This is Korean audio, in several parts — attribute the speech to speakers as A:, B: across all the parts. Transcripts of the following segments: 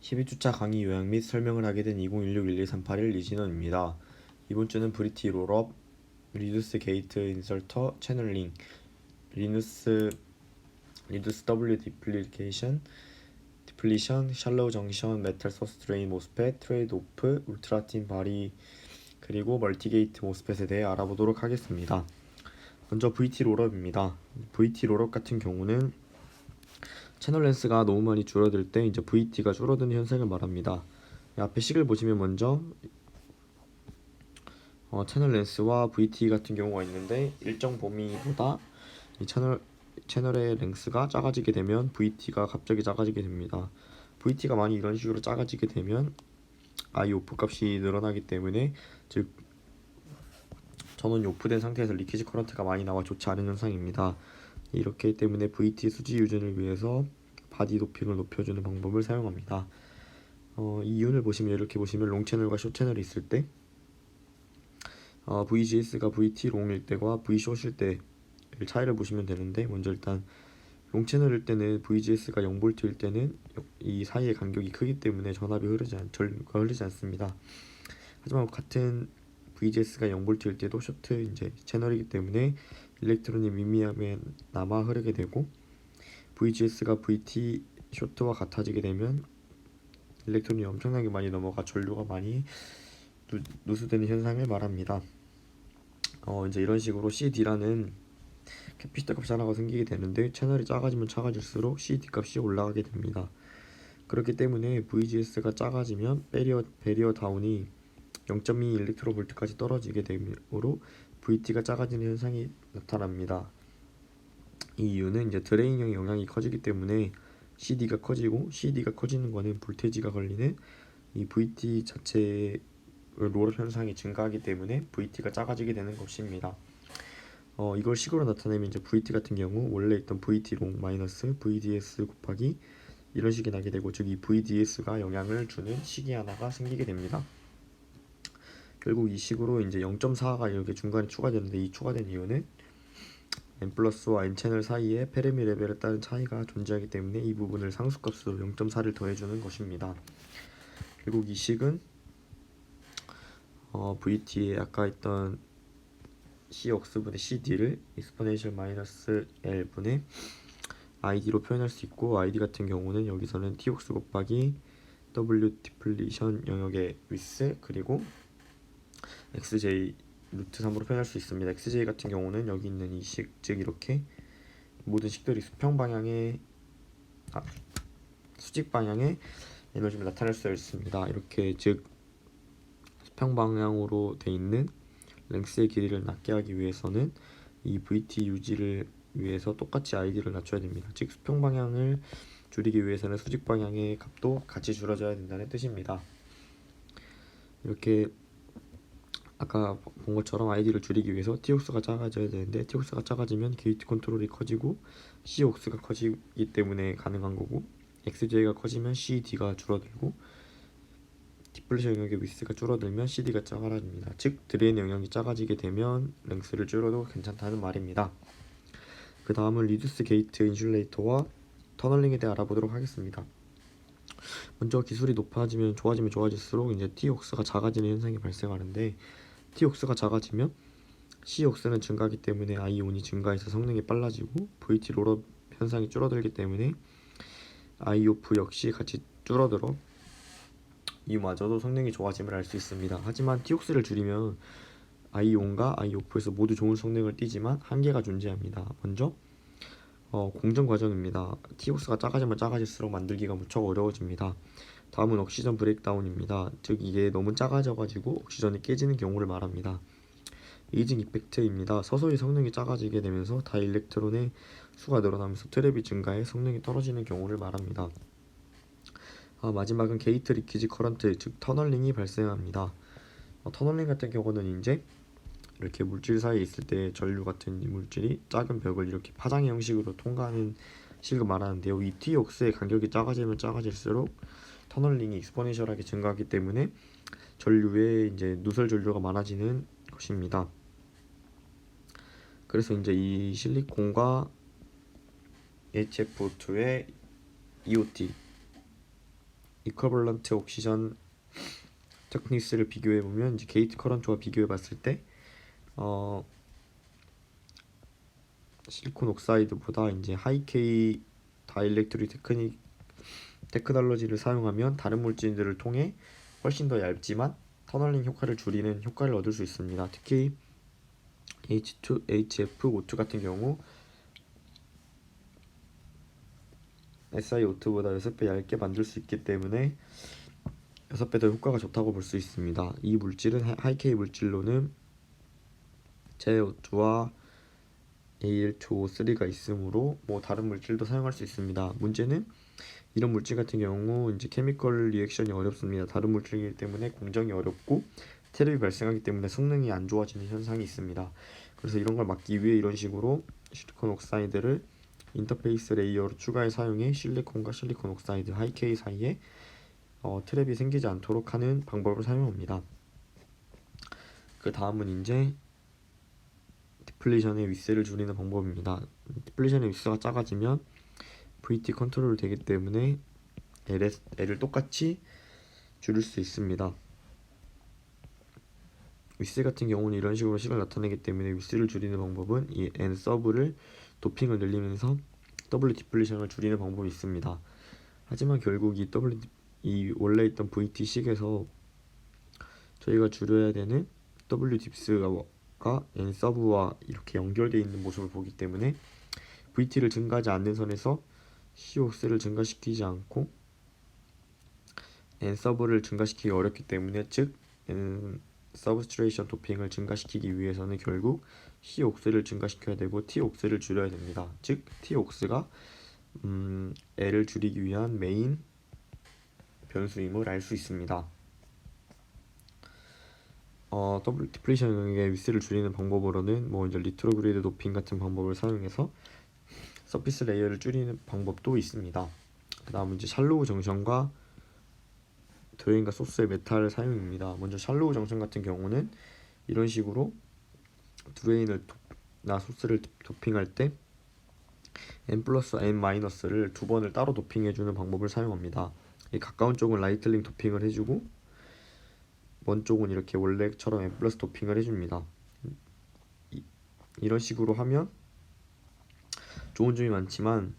A: 12주차 강의 요약 및 설명을 하게 된 2016-1138일 이진원입니다. 이번 주는 브리티 롤업, 리두스 게이트 인설터, 채널링, 리누스 W 디플리션, 샬로우 정션, 메탈 소스 드레인 모스펫, 트레이드 오프, 울트라틴 바리 그리고 멀티게이트 모스펫에 대해 알아보도록 하겠습니다. 먼저 VT 롤업입니다. VT 롤업 같은 경우는 채널 렌스가 너무 많이 줄어들 때 이제 VT가 줄어드는 현상을 말합니다. 앞에 식을 보시면 먼저 채널 렌스와 VT 같은 경우가 있는데 일정 범위보다 이 채널의 렌스가 작아지게 되면 VT가 갑자기 작아지게 됩니다. VT가 많이 이런 식으로 작아지게 되면 I 오프 값이 늘어나기 때문에 즉 전원이 오프된 상태에서 리키지 커런트가 많이 나와 좋지 않은 현상입니다. 이렇기 때문에 VT 수지 유지를 위해서 바디 도핑을 높여주는 방법을 사용합니다. 이 이윤을 보시면 이렇게 보시면 롱 채널과 숏 채널이 있을 때 VGS가 VT 롱일 때와 V 숏일 때 차이를 보시면 되는데, 먼저 일단 롱 채널일 때는 VGS가 0V일 때는 이 사이의 간격이 크기 때문에 전압이 흐르지 않습니다. 하지만 같은 VGS가 0V일 때도 숏 이제 채널이기 때문에 일렉트론이 미미하게 남아 흐르게 되고, VGS가 VT 숏와 같아지게 되면 일렉트론이 엄청나게 많이 넘어가 전류가 많이 누수되는 현상을 말합니다. 이제 이런 식으로 CD라는 캐피시터 값이 하나가 생기게 되는데, 채널이 작아지면 작아질수록 CD 값이 올라가게 됩니다. 그렇기 때문에 VGS가 작아지면 베리어 다운이 0.2 일렉트로볼트까지 떨어지게 되므로 VT가 작아지는 현상이 나타납니다. 이 이유는 이제 드레인형의 영향이 커지기 때문에 CD가 커지고, CD가 커지는 거는 볼테이지가 걸리는 이 VT 자체의 롤업 현상이 증가하기 때문에 VT가 작아지게 되는 것입니다. 이걸 식으로 나타내면 이제 VT 같은 경우 원래 있던 VT 롱 마이너스 VDS 곱하기 이런 식이 나게 되고, 즉 이 VDS가 영향을 주는 식이 하나가 생기게 됩니다. 결국 이 식으로 이제 0.4가 이렇게 중간에 추가되는데, 이 추가된 이유는 N 플러스와 N 채널 사이에 페르미 레벨에 따른 차이가 존재하기 때문에 이 부분을 상수값으로 0.4를 더해주는 것입니다. 결국 이 식은 VT에 아까 있던 C억스분의 CD를 익스포넨셜 마이너스 L분의 ID로 표현할 수 있고, ID 같은 경우는 여기서는 T옥스 곱하기 W 디플리션 영역의 위스 그리고 XJ 루트 3으로 표현할 수 있습니다. XJ 같은 경우는 여기 있는 이 식, 즉 이렇게 모든 식들이 수직 방향의 에너지를 나타낼 수 있습니다. 이렇게 즉 수평 방향으로 돼 있는 랭스의 길이를 낮게 하기 위해서는 이 VT 유지를 위해서 똑같이 ID를 낮춰야 됩니다. 즉 수평 방향을 줄이기 위해서는 수직 방향의 값도 같이 줄어져야 된다는 뜻입니다. 이렇게 아까 본 것처럼 ID를 줄이기 위해서 T옥스가 작아져야 되는데, T옥스가 작아지면 게이트 컨트롤이 커지고 C옥스가 커지기 때문에 가능한 거고, XJ가 커지면 CD가 줄어들고 디플레이션 영역의 위스가 줄어들면 CD가 작아집니다. 즉 드레인 영역이 작아지게 되면 랭스를 줄여도 괜찮다는 말입니다. 그 다음은 리두스 게이트 인슐레이터와 터널링에 대해 알아보도록 하겠습니다. 먼저 기술이 좋아지면 좋아질수록 이제 T옥스가 작아지는 현상이 발생하는데, T옥스가 작아지면 C옥스는 증가하기 때문에 I온이 증가해서 성능이 빨라지고, VT 롤업 현상이 줄어들기 때문에 I오프 역시 같이 줄어들어 이마저도 성능이 좋아짐을 알 수 있습니다. 하지만 T옥스를 줄이면 I온과 I오프에서 모두 좋은 성능을 띠지만 한계가 존재합니다. 먼저 공정 과정입니다. T옥스가 작아지면 작아질수록 만들기가 무척 어려워집니다. 다음은 옥시전 브레이크다운입니다. 즉 이게 너무 작아져가지고 옥시전이 깨지는 경우를 말합니다. 에이징 이펙트입니다. 서서히 성능이 작아지게 되면서 다이일렉트론의 수가 늘어나면서 트랩이 증가해 성능이 떨어지는 경우를 말합니다. 마지막은 게이트 리키지 커런트, 즉 터널링이 발생합니다. 터널링 같은 경우는 이제 이렇게 물질 사이에 있을 때 전류 같은 이 물질이 작은 벽을 이렇게 파장의 형식으로 통과하는 식을 말하는데요. 이 T옥스의 간격이 작아지면 작아질수록 터널링이 익스포넨셜하게 증가하기 때문에 전류에 이제 누설 전류가 많아지는 것입니다. 그래서 이제 이 실리콘과 HFO2의 EOT 이퀄벌런트 옥시전 테크닉스를 비교해 보면 이제 게이트 커런트와 비교해 봤을 때 실리콘 옥사이드보다 이제 하이 K 다이렉트리 테크놀로지를 사용하면 다른 물질들을 통해 훨씬 더 얇지만 터널링 효과를 줄이는 효과를 얻을 수 있습니다. 특히 H2, HFO2 같은 경우 SiO2보다 6배 얇게 만들 수 있기 때문에 6배 더 효과가 좋다고 볼 수 있습니다. 이 물질은 하이K 물질로는 JO2와 Al2O3가 있으므로 뭐 다른 물질도 사용할 수 있습니다. 문제는 이런 물질 같은 경우 이제 케미컬 리액션이 어렵습니다. 다른 물질이기 때문에 공정이 어렵고 트랩이 발생하기 때문에 성능이 안 좋아지는 현상이 있습니다. 그래서 이런 걸 막기 위해 이런 식으로 실리콘 옥사이드를 인터페이스 레이어로 추가해 사용해 실리콘과 실리콘 옥사이드 하이K 사이에 트랩이 생기지 않도록 하는 방법을 사용합니다. 그 다음은 이제 디플리션의 윗세를 줄이는 방법입니다. 디플리션의 윗세가 작아지면 VT 컨트롤 되기 때문에 L을 똑같이 줄일 수 있습니다. 윗세 같은 경우는 이런 식으로 식을 나타내기 때문에 윗세를 줄이는 방법은 이 N 서브를 도핑을 늘리면서 W 디플리션을 줄이는 방법이 있습니다. 하지만 결국 이 원래 있던 VT 식에서 저희가 줄여야 되는 W 딥스가 N 서브와 이렇게 연결되어 있는 모습을 보기 때문에 VT를 증가하지 않는 선에서 COX를 증가시키지 않고 N 서브를 증가시키기 어렵기 때문에 즉 N 서브스트레이션 도핑을 증가시키기 위해서는 결국 COX를 증가시켜야 되고 TOX를 줄여야 됩니다. 즉 TOX가 L을 줄이기 위한 메인 변수임을 알 수 있습니다. 더블 디플리션의 윗세를 줄이는 방법으로는 뭐 이제 리트로그레이드 도핑 같은 방법을 사용해서 서피스 레이어를 줄이는 방법도 있습니다. 그 다음은 이제 샬로우 정션과 드레인과 소스의 메탈 사용입니다. 먼저 샬로우 정션 같은 경우는 이런 식으로 드레인을 나 소스를 도핑할 때 N 플러스 N 마이너스를 두 번을 따로 도핑해주는 방법을 사용합니다. 이 가까운 쪽은 라이틀링 도핑을 해주고 먼 쪽은 이렇게 원래처럼 N 플러스 도핑을 해줍니다. 이런 식으로 하면 좋은 점이 많지만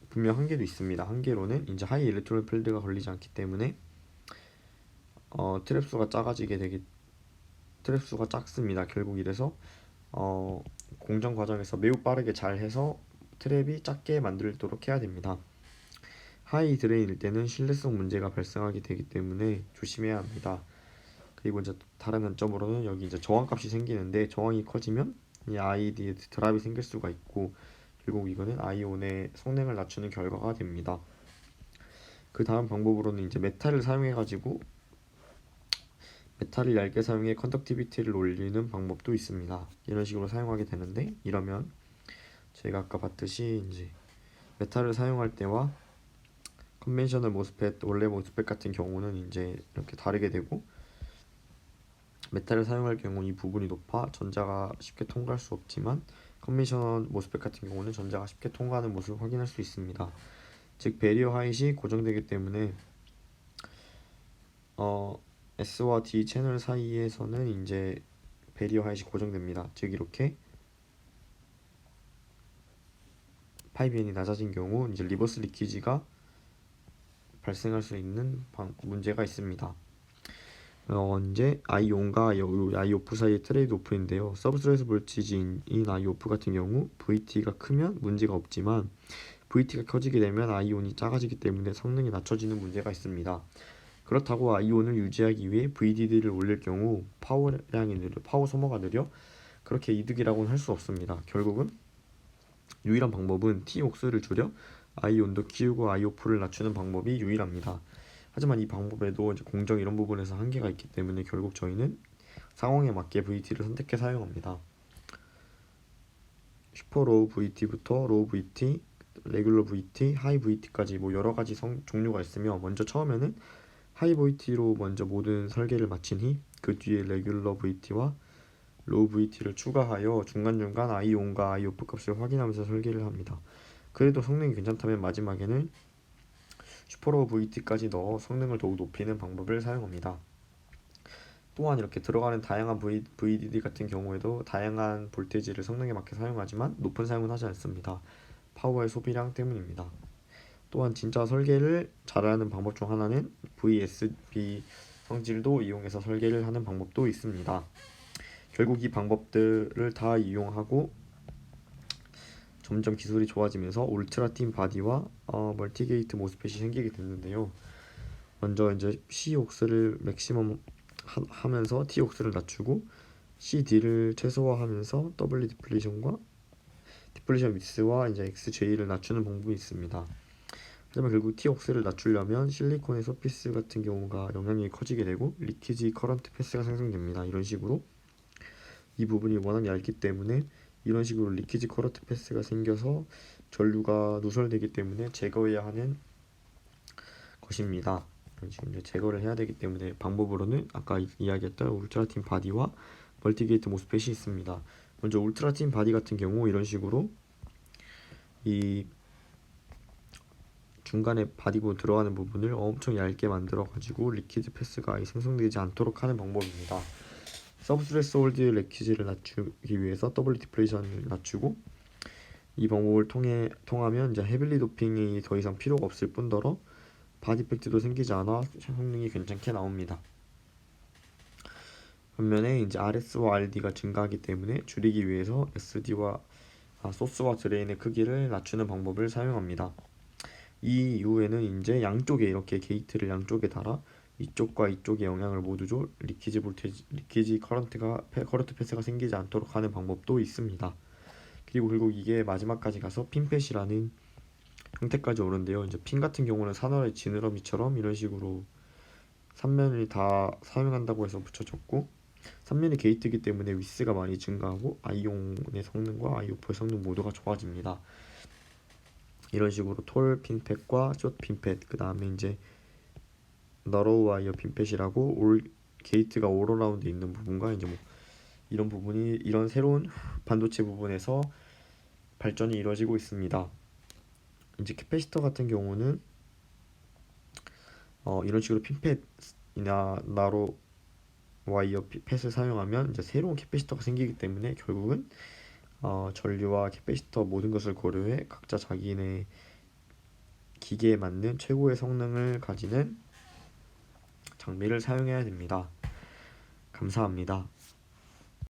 A: 분명 한계도 있습니다. 한계로는 이제 하이 일렉트론 필드가 걸리지 않기 때문에 트랩 수가 작습니다. 결국 이래서 공정 과정에서 매우 빠르게 잘 해서 트랩이 작게 만들도록 해야 됩니다. 하이 드레인일 때는 신뢰성 문제가 발생하게 되기 때문에 조심해야 합니다. 그리고 이제 다른 단점으로는 여기 이제 저항값이 생기는데 저항이 커지면 이 ID에 드랍이 생길 수가 있고 결국 이거는 아이온의 성능을 낮추는 결과가 됩니다. 그 다음 방법으로는 이제 메탈을 사용해가지고 메탈을 얇게 사용해 컨덕티비티를 올리는 방법도 있습니다. 이런 식으로 사용하게 되는데 이러면 저희가 아까 봤듯이 이제 메탈을 사용할 때와 컨벤셔널 모스펫, 원래 모스펫 같은 경우는 이제 이렇게 다르게 되고 메탈을 사용할 경우 이 부분이 높아 전자가 쉽게 통과할 수 없지만 컨벤셔널 모스펫 같은 경우는 전자가 쉽게 통과하는 모습을 확인할 수 있습니다. 즉 베리어 하이시 고정되기 때문에 S와 D 채널 사이에서는 이제 베리어 하이시 고정됩니다. 즉 이렇게 파이비엔이 낮아진 경우 이제 리버스 리키지가 발생할 수 있는 문제가 있습니다. 이제 I1과 I-OF 사이의 트레이드 오프인데요. 서브스트레이트 볼티지인 I-OF 같은 경우 VT가 크면 문제가 없지만 VT가 커지게 되면 I-ON이 작아지기 때문에 성능이 낮춰지는 문제가 있습니다. 그렇다고 I-ON을 유지하기 위해 VDD를 올릴 경우 파워 소모가 느려 그렇게 이득이라고는 할 수 없습니다. 결국은 유일한 방법은 TOX를 줄여 I-ON도 키우고 I-OF를 낮추는 방법이 유일합니다. 하지만 이 방법에도 이제 공정 이런 부분에서 한계가 있기 때문에 결국 저희는 상황에 맞게 VT를 선택해 사용합니다. 슈퍼 로우 VT부터 로우 VT, 레귤러 VT, 하이 VT까지 뭐 여러 가지 종류가 있으며 먼저 처음에는 하이 VT로 먼저 모든 설계를 마친 그 뒤에 레귤러 VT와 로우 VT를 추가하여 중간중간 I-ON과 I-OF 값을 확인하면서 설계를 합니다. 그래도 성능이 괜찮다면 마지막에는 슈퍼로 VT까지 넣어 성능을 더욱 높이는 방법을 사용합니다. 또한 이렇게 들어가는 다양한 VDD 같은 경우에도 다양한 볼테이지를 성능에 맞게 사용하지만 높은 사용은 하지 않습니다. 파워의 소비량 때문입니다. 또한 진짜 설계를 잘하는 방법 중 하나는 VSB 성질도 이용해서 설계를 하는 방법도 있습니다. 결국 이 방법들을 다 이용하고 점점 기술이 좋아지면서 울트라 틴 바디와 멀티게이트 모스펫이 생기게 됐는데요. 먼저 이제 C 옥스를 맥시멈 하면서 T 옥스를 낮추고 CD를 최소화하면서 W 디플리션과 디플리션 미스와 이제 XJ를 낮추는 방법이 있습니다. 하지만 결국 T 옥스를 낮추려면 실리콘의 서피스 같은 경우가 영향력이 커지게 되고 리키지 커런트 패스가 생성됩니다. 이런 식으로 이 부분이 워낙 얇기 때문에 이런 식으로 리키지 커런트 패스가 생겨서 전류가 누설되기 때문에 제거해야 하는 것입니다. 지금 이제 제거를 해야 되기 때문에 방법으로는 아까 이야기했던 울트라틴 바디와 멀티게이트 모스펫이 있습니다. 먼저 울트라틴 바디 같은 경우 이런 식으로 이 중간에 바디고 들어가는 부분을 엄청 얇게 만들어 가지고 리퀴드 패스가 생성되지 않도록 하는 방법입니다. 서브스트레스 홀드 리퀴지를 낮추기 위해서 더블 디플레이션을 낮추고 이 방법을 통하면 이제 헤빌리 도핑이 더 이상 필요가 없을 뿐더러 바디 팩트도 생기지 않아 성능이 괜찮게 나옵니다. 반면에 이제 RS와 RD가 증가하기 때문에 줄이기 위해서 SD와 소스와 드레인의 크기를 낮추는 방법을 사용합니다. 이 이후에는 이제 양쪽에 이렇게 게이트를 양쪽에 달아 이쪽과 이쪽의 영향을 모두 줘 리키지 커런트 패스가 생기지 않도록 하는 방법도 있습니다. 그리고 결국 이게 마지막까지 가서 핀펫이라는 형태까지 오는데요. 이제 핀 같은 경우는 산화의 지느러미처럼 이런 식으로 3면을 다 사용한다고 해서 붙여졌고 3면이 게이트이기 때문에 위스가 많이 증가하고 아이온의 성능과 아이오프의 성능 모두가 좋아집니다. 이런 식으로 톨 핀펫과 숏 핀펫, 그 다음에 이제 너로우 와이어 핀펫이라고 게이트가 오로라운드 있는 부분과 이제 뭐 이런 부분이 이런 새로운 반도체 부분에서 발전이 이루어지고 있습니다. 이제 캐패시터 같은 경우는 이런 식으로 핀펫이나 나로 와이어 펫을 사용하면 이제 새로운 캐패시터가 생기기 때문에 결국은 전류와 캐패시터 모든 것을 고려해 각자 자기네 기계에 맞는 최고의 성능을 가지는 장비를 사용해야 됩니다. 감사합니다.